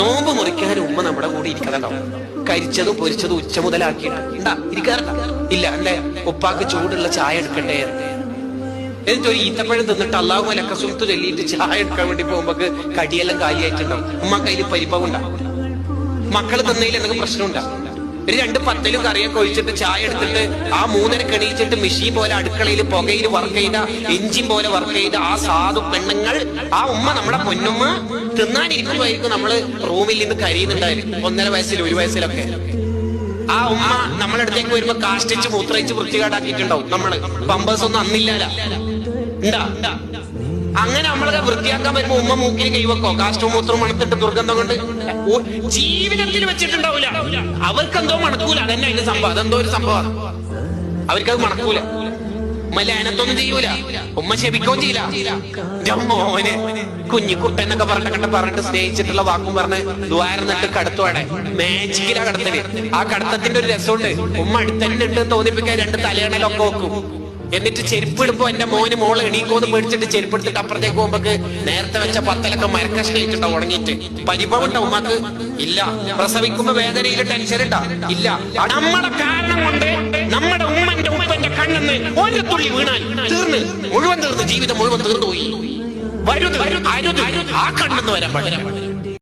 നോമ്പ് മുറിക്കാൻ ഉമ്മ നമ്മുടെ കൂടെ ഇരിക്കണുണ്ടാവും. കരിച്ചതും പൊരിച്ചതും ഉച്ച മുതലാക്കിയിട്ട് ഉണ്ടാ ഇരിക്കാറില്ല. ഇല്ല അല്ലെ, ഉപ്പാക്ക് ചൂടുള്ള ചായ എടുക്കട്ടെ. എന്നിട്ടൊരു ഈത്തപ്പഴം തിന്നിട്ട് അള്ളാഹു മലക്ക സുൽത്ത് ചൊല്ലിയിട്ട് ചായ എടുക്കാൻ വേണ്ടി പോകുമ്പോ കടിയെല്ലാം കാലിയായിട്ടുണ്ടാവും. ഉമ്മക്ക് അതിൽ പരിഭവം ഉണ്ടാവും. മക്കള് തിന്നതിൽ എന്തെങ്കിലും പ്രശ്നമുണ്ടാവും. ഒരു 2 പത്തലും കറിയൊക്കെ ഒഴിച്ചിട്ട് ചായ എടുത്തിട്ട് ആ 3:30 എണീച്ചിട്ട് മെഷീൻ പോലെ അടുക്കളയിൽ പുകയിൽ വർക്ക് ചെയ്ത എഞ്ചിൻ പോലെ വർക്ക് ചെയ്ത ആ സാധു പെണ്ണുങ്ങൾ, ആ ഉമ്മ നമ്മുടെ പൊന്നുമ്മ തിന്നാനിരിക്കുമ്പോഴായിരിക്കും നമ്മള് റൂമിൽ നിന്ന് കരിയുന്നുണ്ടായിരിക്കും. 1.5 വയസ്സിൽ 1 വയസ്സിലൊക്കെ ആ ഉമ്മ നമ്മളടുത്തേക്ക് വരുമ്പോ കാഷ്ടിച്ച് മൂത്രയിച്ച് വൃത്തികേടാക്കിയിട്ടുണ്ടാവും. നമ്മള് പമ്പേഴ്സ് ഒന്നും അന്നില്ല ഉണ്ടാ. അങ്ങനെ നമ്മളെ വൃത്തിയാക്കാൻ വരുമ്പോ ഉമ്മ മൂക്കിന് കൈവക്കോ? കാഷ്ടവും മൂത്രവും മണത്തിട്ട് ദുർഗന്ധം കൊണ്ട് ജീവിതത്തിൽ വെച്ചിട്ടുണ്ടാവില്ല. അവർക്കെന്തോ മണക്കൂല. അതന്നെ അതിന്റെ സംഭവം. അതെന്തോ ഒരു സംഭവം. അവർക്കത് മണക്കൂല. ഉമ്മ ലാനത്തൊന്നും ചെയ്യൂല. ഉമ്മ ശപിക്കുകയും ചെയ്യില്ല. മോനെ കുഞ്ഞിക്കുട്ട എന്നൊക്കെ പറഞ്ഞിട്ട് സ്നേഹിച്ചിട്ടുള്ള വാക്കും പറഞ്ഞ് ദ്വാരന്നിട്ട് കടത്തുവാടെ. മാജിക്കിലാ കടത്തല്. ആ കടത്തത്തിന്റെ ഒരു രസമുണ്ട്. ഉമ്മ അടുത്തന്നെ ഉണ്ട് തോന്നിപ്പിക്കാൻ 2 തലയണലൊക്കെ വെക്കും. എന്നിട്ട് ചെരുപ്പ് ഇടുമ്പോ എന്റെ മോള് എണീക്കോന്ന് പേടിച്ചിട്ട് ചെരുപ്പ് എടുത്തിട്ട് അപ്പുറത്തേക്ക് പോകുമ്പോ നേരത്തെ വെച്ച പത്തലൊക്കെ മരക്കഷ്ണയിട്ടുണ്ടോ ഉണങ്ങിയിട്ട്. പരിഭവം ഉണ്ടോ ഉമ്മക്ക്? ഇല്ല. പ്രസവിക്കുമ്പോ വേദനയിൽ ടെൻഷൻ ഉണ്ടാ? ഇല്ല. നമ്മുടെ കാരണം കൊണ്ട് നമ്മുടെ ഉമ്മന്റെ ഉപ്പന്റെ കണ്ണെന്ന് ഒരു തുള്ളി വീണാൽ മുഴുവൻ തീർന്ന് ജീവിതം മുഴുവൻ തീർന്നു പോയി. വരുത് ആ കണ്ണെന്ന് വരാൻ പാടില്ല.